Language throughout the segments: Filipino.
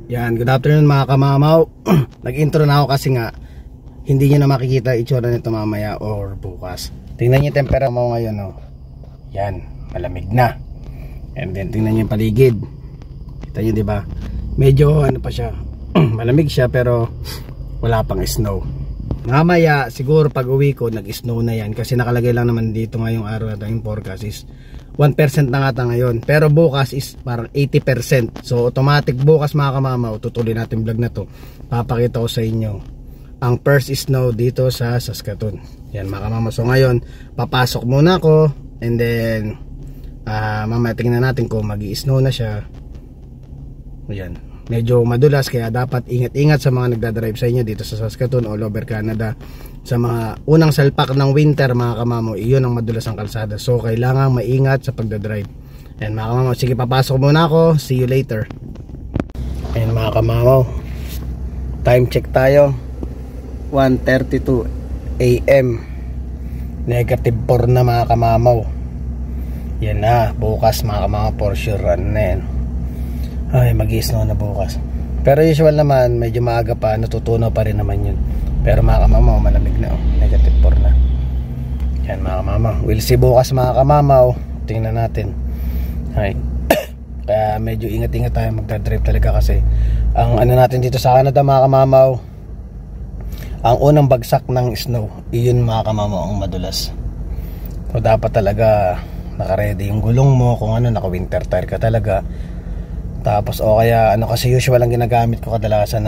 Yan, good afternoon mga kamamaw. Nag-intro na ako kasi nga hindi nyo na makikita itsura nito mamaya or bukas. Tingnan nyo yung temperature mo ngayon, oh. Yan, malamig na. And then tingnan nyo yung paligid. Kita nyo, diba? Medyo ano pa siya, malamig siya pero wala pang snow. Mamaya siguro pag uwi ko nag-snow na yan kasi nakalagay lang naman dito ngayong araw na yung forecast is 1% na nga ngayon, pero bukas is parang 80%. So automatic bukas mga kamamaw, tutuloy natin vlog na to. Papakita ko sa inyo ang first snow dito sa Saskatoon. Yan mga kamamaw. So ngayon papasok muna ako and then mamaya tingnan natin kung magi-snow na siya. Yan, medyo madulas kaya dapat ingat-ingat sa mga nagdadrive sa inyo dito sa Saskatoon all over Canada. Sa mga unang salpak ng winter mga kamamaw, iyon ang madulas ang kalsada. So kailangan maingat sa pagdadrive. And mga kamamaw, sige papasok muna ako. See you later. And mga kamamaw, time check tayo. 1:32 AM. Negative 4 na mga kamamaw. Yan na, bukas mga kamamaw for sure run na yan. Ay, mag-i-snow na bukas. Pero usual naman, medyo maaga pa, natutunaw pa rin naman yun. Pero mga kamamaw, malamig na, oh. Negative 4 na. Yan mga kamamaw, we'll see bukas mga kamamaw. Tingnan natin. Okay. Kaya medyo ingat-ingat tayo magdadrive talaga kasi ang ano natin dito sa Canada mga kamamaw, ang unang bagsak ng snow, iyon mga kamamaw ang madulas. So dapat talaga naka-ready yung gulong mo, kung ano, naka-winter tire ka talaga. Tapos o kaya ano, kasi usual ang ginagamit ko kadalasan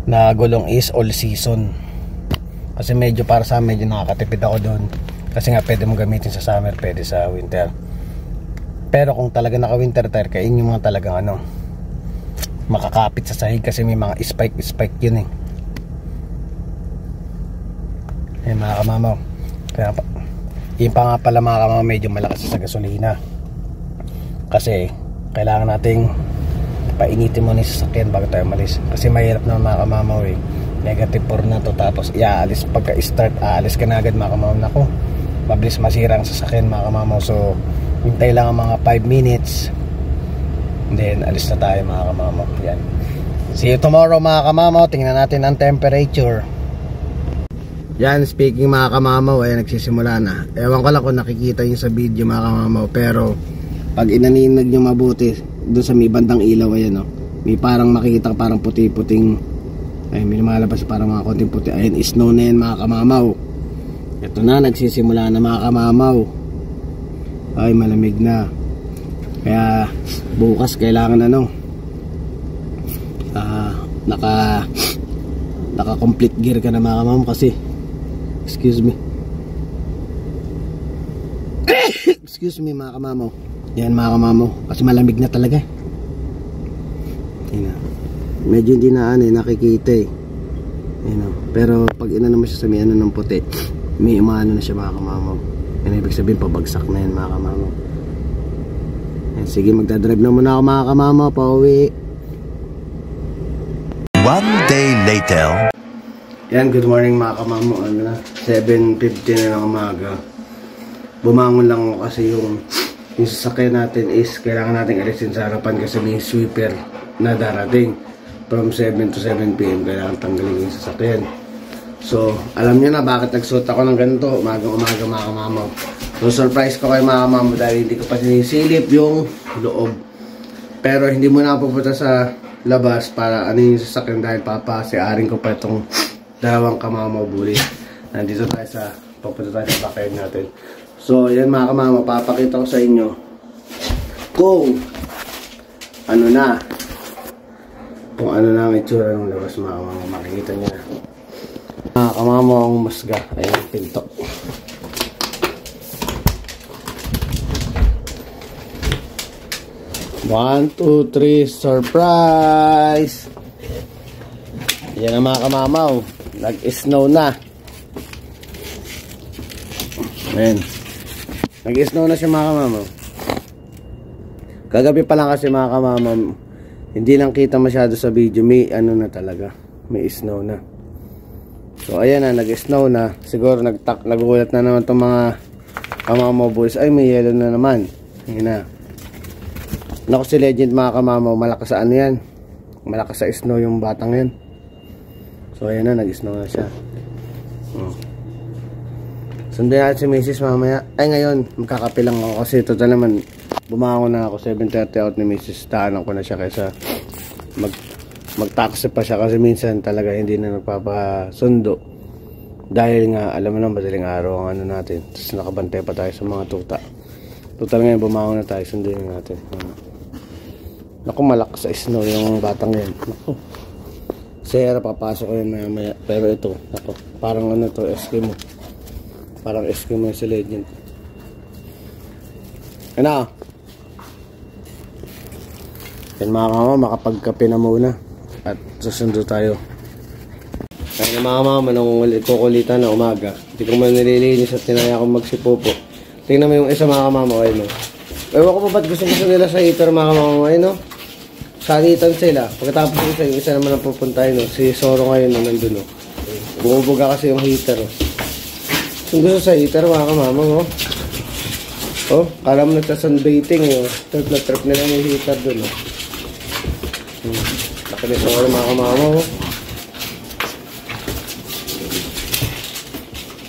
na gulong is all season. Kasi medyo para sa medyo nakakatipid ako doon. Kasi nga pwede mo gamitin sa summer, pwede sa winter. Pero kung talaga naka winter tire ka, yun yung mga talagang ano, makakapit sa sahig kasi may mga spike yun eh. Eh mga kamamaw, kaya pa, yun pa nga pala mga kamamaw, medyo malakas sa gasolina. Kasi kailangan nating painitin mo na yung sasakyan bago tayo malis. Kasi mahirap na mga kamamaw eh. Negative 4 na to, tapos iaalis pagka start, aalis ka na agad mga kamamaw. Nako, mabilis masira ang sasakyan mga kamamaw. So hintay lang ang mga 5 minutes and then alis na tayo mga kamamaw. Yan, see you tomorrow mga kamamaw. Tingnan natin ang temperature. Yan, speaking mga kamamaw, ay nagsisimula na. Ewan ko lang kung nakikita yung sa video mga kamamaw, pero pag inaninag nyo mabuti doon sa may bandang ilaw, ayan o, may parang makikita parang puti-puting, ay may lumalabas parang mga konting puti. Ayan, snow na yan mga kamamaw. Ito na, nagsisimula na mga kamamaw. Ay, malamig na. Kaya bukas kailangan ano, naka complete gear ka na mga kamamaw. Kasi excuse me mga kamamaw. Yan mga kamamaw, kasi malamig na talaga. Yan, medyo hindi na nakikita eh. Yan, pero pag inano mo siya sa may ano ng puti, may umaano na siya mga kamamaw. Yan, ibig sabihin pabagsak na yan mga kamamaw. Yan, sige, magdadrive na muna ako mga kamamaw, pauwi. One day later. Yan, good morning mga kamamaw. 7:50 na ng umaga. Bumangon lang ako kasi yung sasakyan natin is kailangan natin alisin sa harapan kasi may sweeper na darating from 7 to 7 PM. Kailangan tanggalin yung sasakyan. So alam nyo na bakit nagsuot ako ng ganito umaga mga kamamaw. So surprise ko kayo mga kamamaw dahil hindi ko pa sinisilip yung loob. Pero hindi muna ako pupunta sa labas para ano yung sasakyan dahil papasiaring ko pa itong dalawang kamamaw bully. Nandito tayo sa pupunta tayo sa backyard natin. So yan mga kamamaw, papakita ko sa inyo kung ano na ang itsura ng labas mga kamamaw. Makikita nyo na mga kamamaw ang musga. Ayan yung pinto. One, two, three, surprise! Yan ang mga kamamaw, nag-snow na. Ayan, nag-snow na siya mga kamamaw. Kagabi pa lang kasi mga kamamaw, hindi lang kita masyado sa video. May ano na talaga, may snow na. So ayan na, nag-snow na. Siguro nagulat na naman itong mga kamamaw boys. Ay, may yellow na naman. Ayan na. Naku, si Legend mga kamamaw, malakas sa ano yan, malakas sa snow yung batang yun. So ayan na, nag-snow na siya. Sundan natin si Mrs. mamaya. Ay ngayon, magkakape lang ako kasi total naman bumangon na ako 7:30 out ni Mrs. Daanan ko na siya kaysa mag-taxi pa siya kasi minsan talaga hindi na nagpapasundo. Dahil nga alam mo na madaling araw ang ano natin. Tapos nakabantay pa tayo sa mga tuta. Total ngayon bumangon na tayo, sundin natin. Naku, malakas sa snow yung batang yan. Naku. Sera, papasok ko yun maya. Pero ito, naku, parang ano to, Eskimo. Parang Eskimo sa Legend. Ano? Yan mga kama, makapagkape na muna. At susundo tayo. Kaya mga mama, nung kukulitan na umaga, hindi ko man nililinis at tinaya akong magsipopo. Tingnan mo yung isa mga kamama, ay no. Ewan ko pa ba't gusto nila sa heater mga kamama, ay no. Sanitan sila. Pagkatapos yung isa naman ang pupuntahin, no. Si Soro ngayon na nandun, no. Bumubuga kasi yung heater, no. Kung gusto sa heater mga kamama, no. Oh, kala mo nagsasunbaiting, no. Trip na trip nila yung heater dun, no. Laki ni Soro mga kamama, no.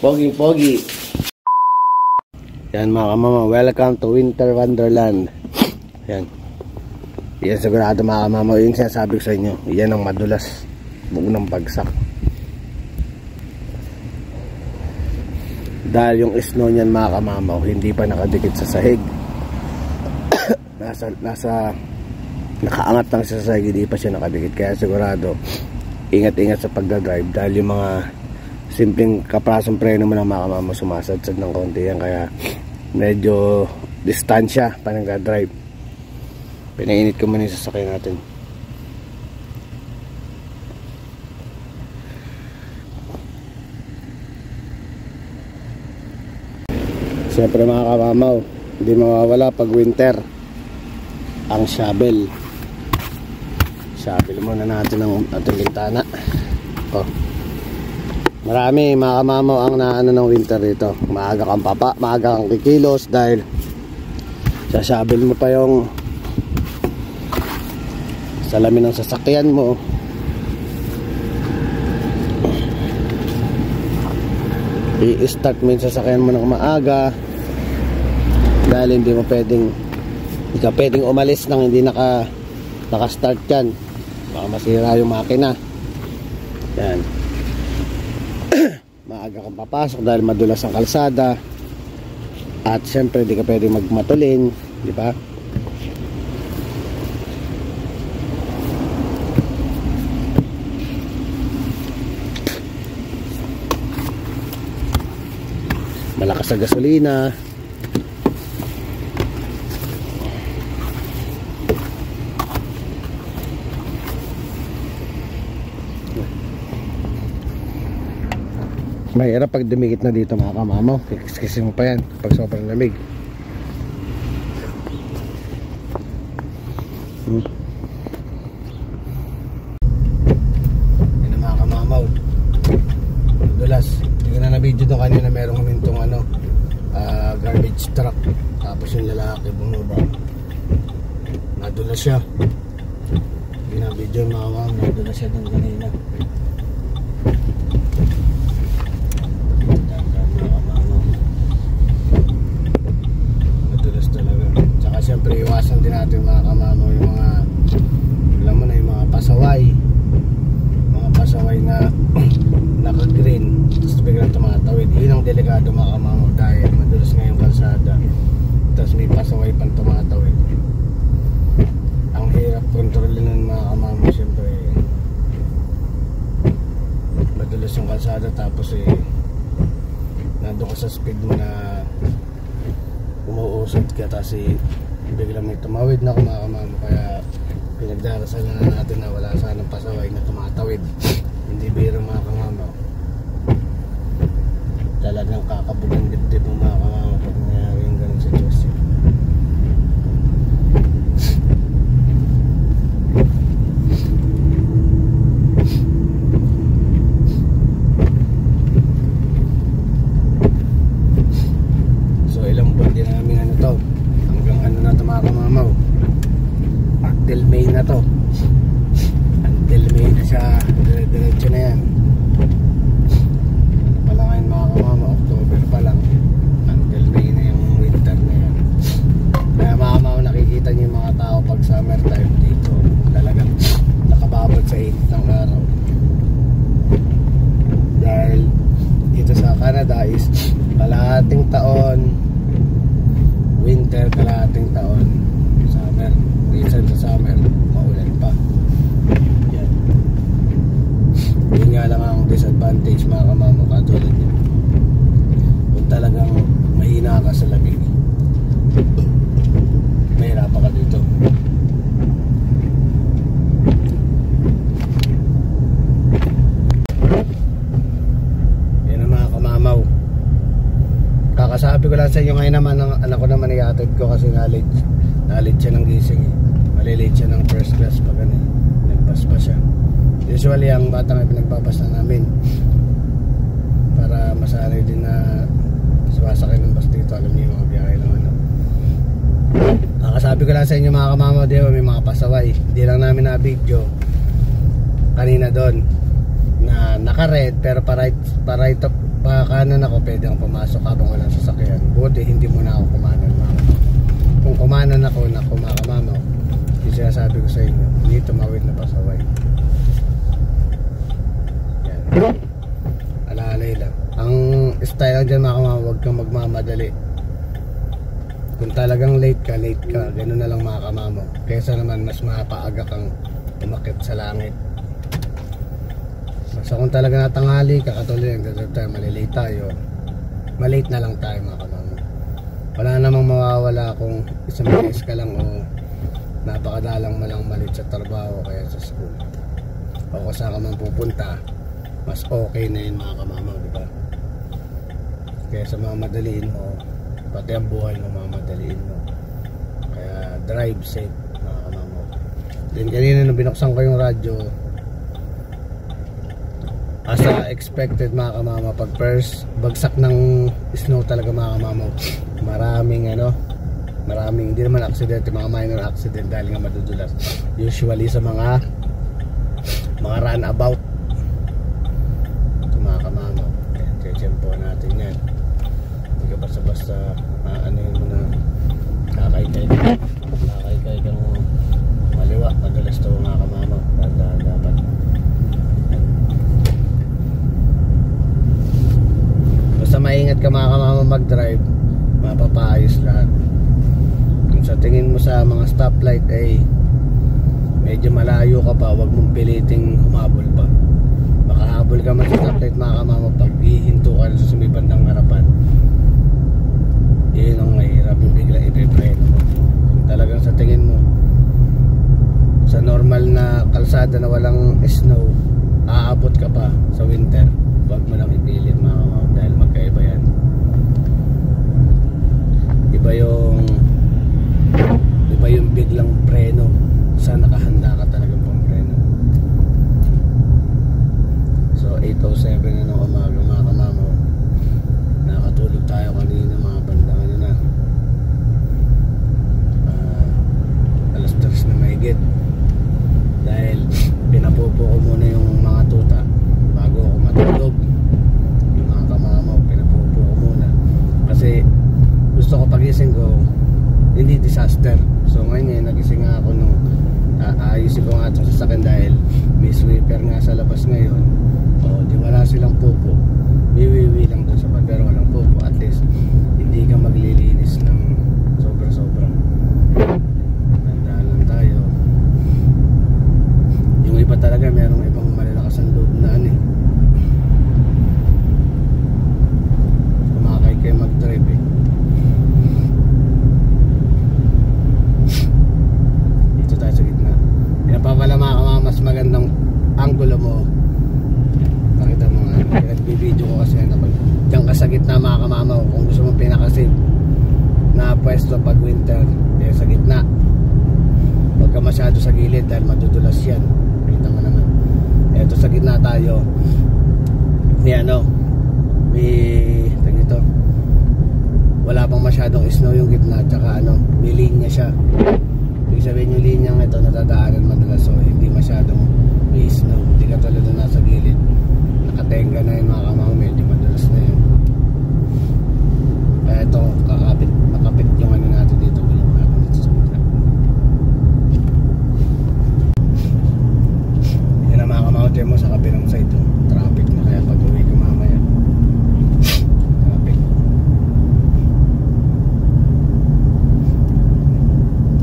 Pogi. Yan mga kamama, welcome to Winter Wonderland. Yan. Yan sigurado mga kamama, yung sinasabi ko sa inyo, yan ang madulas, buong bagsak. Dahil yung snow niyan mga kamama, hindi pa nakadikit sa sahig. nasa nakaangat lang siya sa sahig, hindi pa siya nakadikit. Kaya sigurado, ingat-ingat sa pagdadrive dahil yung mga simpleng kaprasong preno mo ng mga kamama sumasadsad ng konti yan. Kaya medyo distansya pa nag-drive. Pinainit ko muna yung sasakyan natin. Siyempre mga kamamaw, hindi mawawala pag winter ang shovel. Shovel muna natin ang ating bintana. Marami mga kamamaw ang naano ng winter dito. Maaga kang maaga kang kikilos dahil shovel mo pa yung salamin ng sasakyan mo. I-start mo yung sasakyan mo ng maaga dahil hindi ka pwedeng umalis nang hindi naka-start yan. Baka masira yung makina. Yan. Maaga kang papasok dahil madulas ang kalsada. At syempre hindi ka pwedeng magmatulin, di ba? Malakas sa gasolina. Mahirap pag dumikit na dito mga kamamaw. Kikiskisin mo pa yan pag sobrang lamig. Yan mga kamamaw. Dulas. Hindi na na-video to kanina, merong humintong garbage truck. Tapos yung lalaki bumaba. Nadulas siya. Hindi na video mga kamamaw. Nadulas siya doon kanina. Siyempre iwasan din natin mga kamamaw yung mga alam mo na yung mga pasaway na naka-green tapos biglang tumatawid. Yun ang delikado mga kamamaw dahil madulas nga yung kalsada tapos may pasaway pang tumatawid. Ang hirap kontrolin ng mga kamamaw. Siyempre madulas yung kalsada tapos nandun ka sa speed mo na umuusad ka tapos biglang may tumawid na kumakamamo. Kaya pinagdarasal na natin na wala sanang pasaway na tumatawid. Hindi biro mga kamamaw. Talagang kakabugang dibdib ng mga kamamaw pag nangyari yung ganun sitwasyon. So ilang buwan din namin to hanggang na ito mga kamamaw. Until May na to. sa lamig. Mahirapan ka dito. Yan ang mga kamamaw. Kakasabi ko lang sa inyo ngayon naman, ang anak ko naman iatid ko kasi nalit siya ng gising eh. Malilate siya ng first class pag ano, nagpaspa siya. Usually ang bata may pinagpapasta namin para masanay din na sumasakay ng bus dito. Alam niyo yung mga biyahe ng ano. Kakasabi ko lang sa inyo mga kamamaw, di ba, may mga pasaway. Hindi lang namin na video kanina doon na naka-red pero pa-right up pa kanan ako, pwede akong pumasok habang walang sasakyan. Buti hindi muna ako kumanan mga. Kung kumanan ako na kumakamamaw, yung sinasabi ko sa inyo, hindi tumawid na pasaway. Yan. Alalay lang. Ang style dyan mga kamamaw, huwag kang magmamadali. Kung talagang late ka, ganun na lang mga kamamaw. Kaysa naman mas mapaaga kang umakit sa langit. So kung talaga natanghali ka, katulad yung tayo, malilate tayo, malate na lang tayo mga kamamaw. Wala namang mawawala kung isang beses ka lang o napakadalang mo lang malate sa trabaho kaya sa school. O kung saan ka man pupunta, mas okay na yun mga kamamaw, diba? Kaya sa mga madaliin mo, pati ang buhay mo mga madaliin mo. Kaya drive safe mga kamamaw. Then kanina nung binuksan ko yung radyo, asa expected mga kamama, pag first bagsak ng snow talaga mga kamamaw, maraming hindi naman accident, mga minor accident dahil nga madudulas usually sa mga runabout. Ito mga kamamaw, tiyempo natin yan, hindi ka basta ano yun mo na kakaykay kang maliwa, madulas ito mga kamamaw. Dapat basta maingat ka mga kamamaw mag-drive, mapapaayos lahat. Kung sa tingin mo sa mga stoplight ay medyo malayo ka pa, huwag mong piliting humabol pa. Makahabol ka man sa stoplight mga kamamaw, pag hihinto ka sa sumibandang harapan, yun ang mahirap, yung bigla ipipreno mo. Kung talagang sa tingin mo sa normal na kalsada na walang snow, aabot ka pa sa winter, huwag mo lang ipilit mga kamamaw dahil magkaiba yan. Iba yung biglang preno sa nakahanda ka talaga pang preno. So 8:07 na ng umaga mga kamamaw, nakatulog tayo kanina mga bandang ano na, alas 3 na mahigit, dahil pinapupo ko muna yung mga tuta bago ako matulog. Yung mga kamamaw, pinapupo ko muna kasi gusto ko pagising ko hindi disaster. So ngayon nagising nga ako nung ayusin ko nga itong sasakyan dahil may sweeper nga sa labas ngayon. O di wala silang pupo, wiwiwi lang doon sa pan pero walang pupo. At least hindi ka maglilinis ng sobra. Tandaan lang tayo, yung iba talaga merong ibang malalakas ang loob na ano eh, kumakay kayo mag-drive eh. Dito tayo sa gitna. Yan pa pala mga kamamaw, mas magandang angulo mo. Pakita mo nga, nagbibideo ko kasi ano, diyan ka sa gitna mga kamamaw. Kung gusto mo pinakasafe na pwesto pag winter, yan sa gitna. Huwag ka masyado sa gilid dahil madudulas yan. Kita mo naman. Eto sa gitna tayo. May dito, wala pang masyadong snow yung gitna, tsaka may linya siya. Ibig sabihin yung linyang ito natadaanan madalas, so hindi masyadong may snow. Hindi ka tulad na nasa gilid, nakatenga na yung mga kamamaw, medyo madalas na yun. Kaya ito, nakapit yung ano natin dito, gulong natin dito sa gitna. Yan ang mga kamamaw, mo sa kabilang side, traffic na, kaya pag uwi ko mamaya traffic.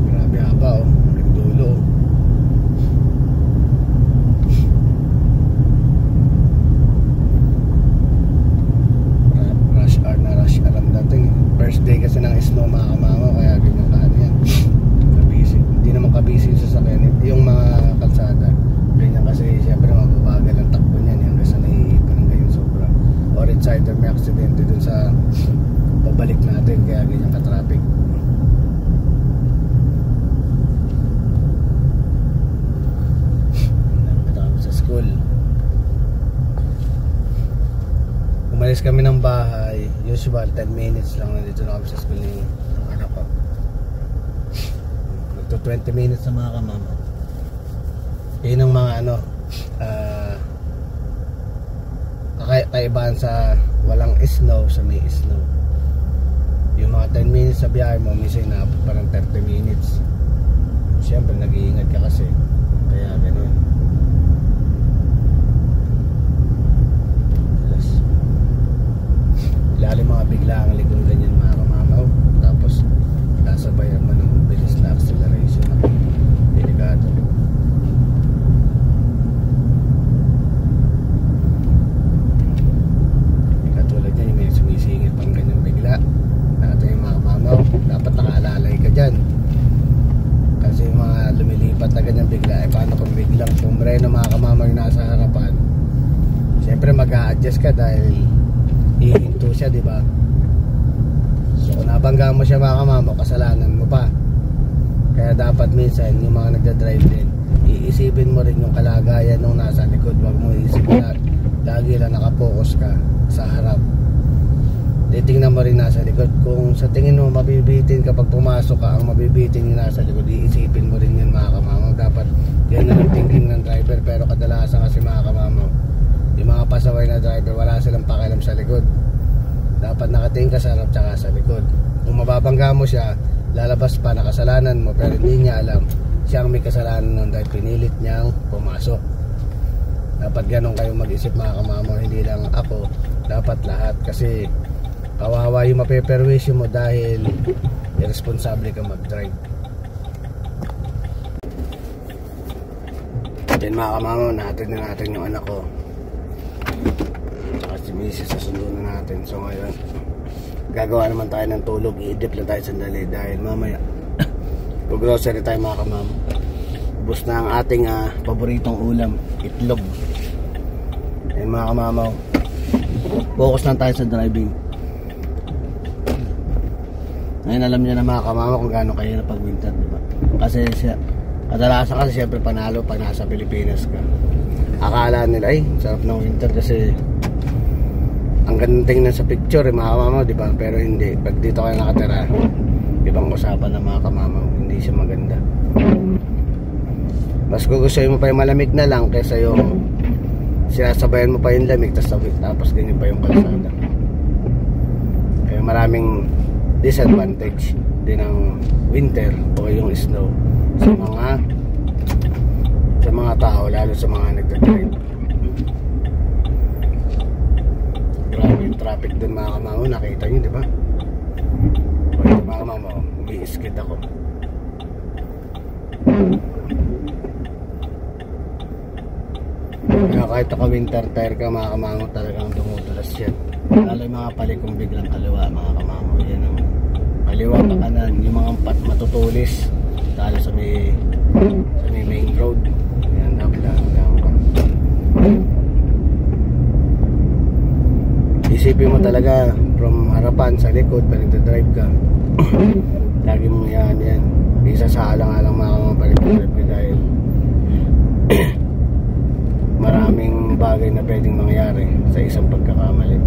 Grabe haba oh, dulo oh. Rush hour ang dating. ng snow mga kamama, kaya ganyan kaan yan. Kabisi. Hindi naman kabisi yung sasakyan, yung mga kalsada. Ganyan kasi syempre mababagal ang takbo niyan hanggang sa naiipon ng ganyan sobra. Or it's either may aksidente dun sa pabalik natin, kaya ganyan ka-traffic. School. Umalis kami ng bahay, usual 10 minutes lang nandito na kami sa school ng anak ko. Nagto 20 minutes na mga kamama. Yun ang mga ano, kaibahan sa walang snow sa may snow. Yung mga 10 minutes sa biyahe mo, minsan na parang 30 minutes. Siyempre nag-iingat ka kasi, kaya ganun. Lalim mga bigla ang likong ganyan mga kamamaw. Tapos nasabayan mo ng bilis na acceleration. Delikado. Katulad yan yung may sumisingit pang ganyan bigla. Nakata yung mga kamamaw, dapat nakaalalay ka dyan. Kasi yung mga lumilipat na ganyan bigla, paano kung biglang pumreno mga kamamaw yung nasa harapan. Siyempre mag-a-adjust ka dahil hihinto siya, di ba? So kung nabangga mo siya mga kamamo, kasalanan mo pa. Kaya dapat minsan yung mga nagdadrive din, iisipin mo rin yung kalagayan nung nasa likod. Huwag mo iisipin na lagi lang nakapokus ka sa harap. Titingnan mo rin nasa likod. Kung sa tingin mo mabibitin kapag pumasok ka, ang mabibitin yung nasa likod, iisipin mo rin yun mga kamamo. Dapat yan na ang thinking ng driver. Pero kadalasan kasi mga kamamo, yung mga pasaway na driver, wala silang pakialam sa likod. Dapat nakatingin ka sa harap tsaka sa likod. Kung mababangga mo siya, lalabas pa na kasalanan mo, pero hindi niya alam siyang may kasalanan nun dahil pinilit niyang pumasok. Dapat ganun kayo mag-isip mga kamamo, hindi lang ako, dapat lahat. Kasi kawawa yung mapeperwisyo mo dahil irresponsable ka mag-drive. Then mga kamamo, natin na natin yung anak ko. Si Mrs. sa sundo na natin. So ngayon gagawa naman tayo ng tulog. I-dip lang tayo sandali dahil mamaya grocery tayo mga kamam. Ubus na ang ating paboritong ulam, itlog. Ayan mga kamamaw, focus lang tayo sa driving. Ngayon alam niyo na mga kamamaw kung gaano kahirap pag winter, diba? Kasi kadalasan kasi syempre panalo pag nasa Pilipinas ka. Akala nila ay sarap ng winter kasi ang ganda tingnan sa picture mga kamamaw, diba? Pero hindi, pag dito kayo nakatira, ibang usapan ng mga kamamaw, hindi siya maganda. Mas gugustuhin mo pa yung malamig na lang kaysa yung sinasabayan mo pa yung lamig tapos ganyan pa yung kalsada. Kaya maraming disadvantage din ng winter o yung snow sa mga tao, lalo sa mga nagdadrive. Grabe yung traffic dun mga kamamaw, nakita nyo diba? O ito mga kamamaw, umi-skid ako. Kaya kahit naka-winter tire ka mga kamamaw, talagang dumudulas yan. Lalo yung mga palikong biglang kaliwa mga kamamaw, yan ang kaliwa pa kanan, yung mga matutulis lalo sa may main road. Yan, dapat lang ka. Isipin mo talaga from harapan sa likod pag nagdadrive ka. Lagi mong yan isa sa alang-alang mga kapag-drive ka dahil maraming bagay na pwedeng mangyari sa isang pagkakamali.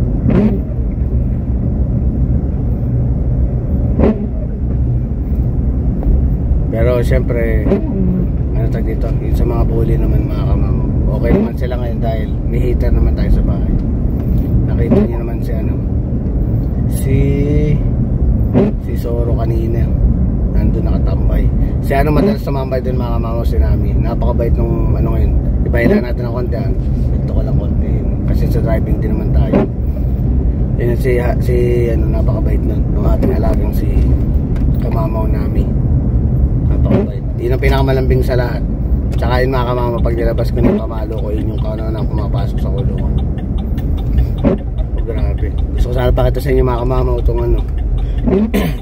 Pero syempre ano tag dito, yun sa mga bully naman mga kamamo, okay naman sila ngayon dahil may heater naman tayo sa bahay. Nakita niyo naman si Soro kanina nandun nakatambay. Si madalas tumambay dun mga kamamo, si Nami. Napakabait nung ngayon. Ibahin na natin ng konti. Ito ko lang konti kasi sa driving din naman tayo. Yun si napakabait nun nung ating alagang si kamamaw Nami. Napakabait. Yun ang pinakamalambing sa lahat. Tsaka yun mga kamamo, pag nilabas ko ng pamalo ko, yun yung kauna na pumapasok sa kulungan. Grabe. Gusto ko sana pakita sa inyo mga kamamaw itong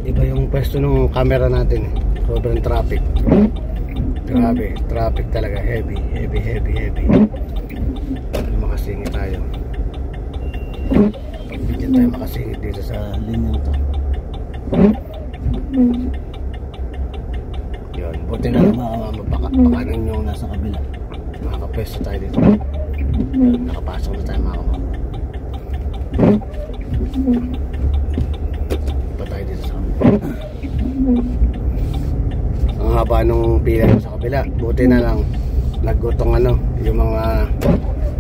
Diba yung pwesto ng camera natin eh. Sobrang traffic. Grabe, traffic talaga. Heavy. Makasingit tayo. Pagbigyan tayo makasingit dito sa linyang to. Yun, buti na lang mga mapakanan yung nasa kabila. Makakapwesto tayo dito. Nakapasok na tayo mga kamama. Pa tayo dito sa kabila. Ang haba nung pila sa kabila. Buti na lang naggutong yung mga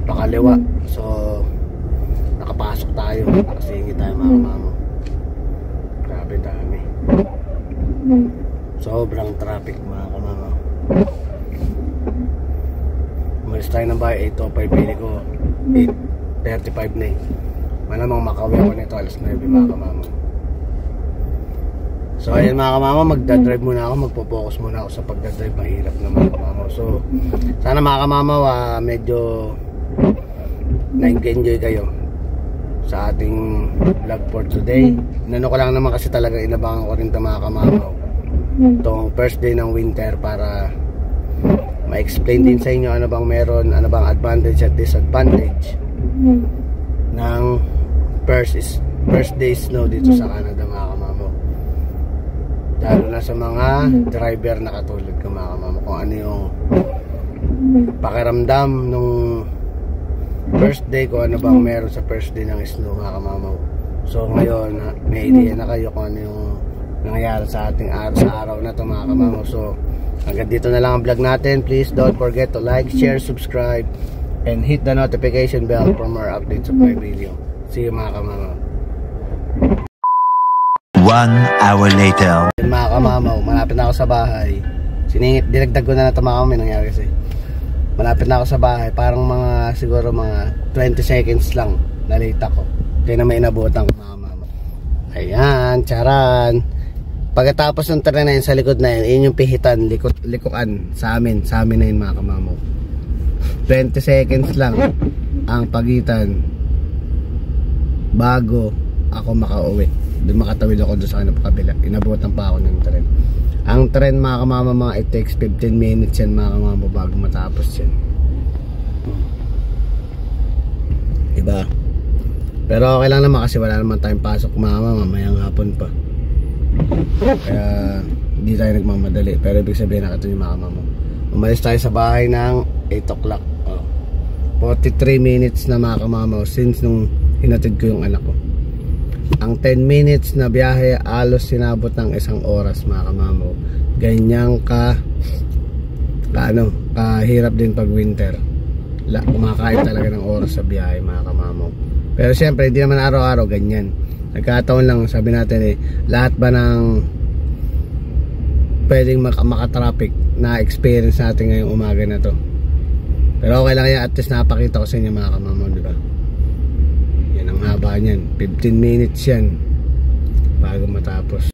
pakaliwa. So nakapasok tayo. Nakasingit tayo mga kamama. Grabe dami. Sobrang traffic mga kamama. Umalis tayo ng bahay 8:05, pili ko 8:35 na eh. Malamang makauwi ako nito alas 9 mga kamama. So ayun mga kamama, magdadrive muna ako. Magpo-focus muna ako sa pagdadrive. Mahirap na mga kamama. So sana mga kamama medyo na-enjoy kayo sa ating vlog for today. Nano ko lang naman kasi talaga inabangan ko rin ito mga kamama, itong first day ng winter, para ma-explain din sa inyo ano bang meron, ano bang advantage at disadvantage ng first day snow dito sa Canada mga kamama. Lalo na sa mga driver na katulad ko mga kamama, kung ano yung pakiramdam nung first day, kung ano bang meron sa first day ng snow mga kamama. So ngayon may idea na kayo kung ano yung nangyayari sa ating araw na ito mga kamama. So hanggang dito na lang ang vlog natin. Please don't forget to like, share, subscribe and hit the notification bell for more updates of my video. See you mga kamama. 1 hour later. Mga kamama, malapit na ako sa bahay. Dinagdag ko na ito mga kamama. Nangyari kasi malapit na ako sa bahay. Parang mga siguro mga 20 seconds lang na late ako. Kaya na may inabutan ko mga kamama. Ayan, charan. Pagkatapos ng tren na yun sa likod na yun, yun yung pihitan, likuan sa amin na yun mga kamama. 20 seconds lang ang pagitan bago ako makauwi. Doon makatawid ako doon sa kabila. Inabutan pa ako ng tren. Ang tren mga kamama, it takes 15 minutes yan mga kamama bago matapos yan. Diba? Pero okay lang naman kasi wala naman tayong pasok mga kamama, mamayang hapon pa. Kaya hindi tayo nagmamadali. Pero ibig sabihin nakatuloy mga kamama. Umalis tayo sa bahay ng 8 o'clock. 43 minutes na mga kamama since nung hinatid ko yung anak ko. Ang 10 minutes na biyahe alos sinabot ng 1 oras mga kamama. Ganyang kahirap din pag winter. Kumakain talaga ng oras sa biyahe mga kamama. Pero siyempre hindi naman araw-araw ganyan. Nagkataon lang, sabi natin lahat ba ng pwedeng makatraffic na experience natin ngayong umaga na to. Pero okay lang yan, at least napakita ko sa inyo mga kamama, di ba? Yan ang haba niyan, 15 minutes yan bago matapos.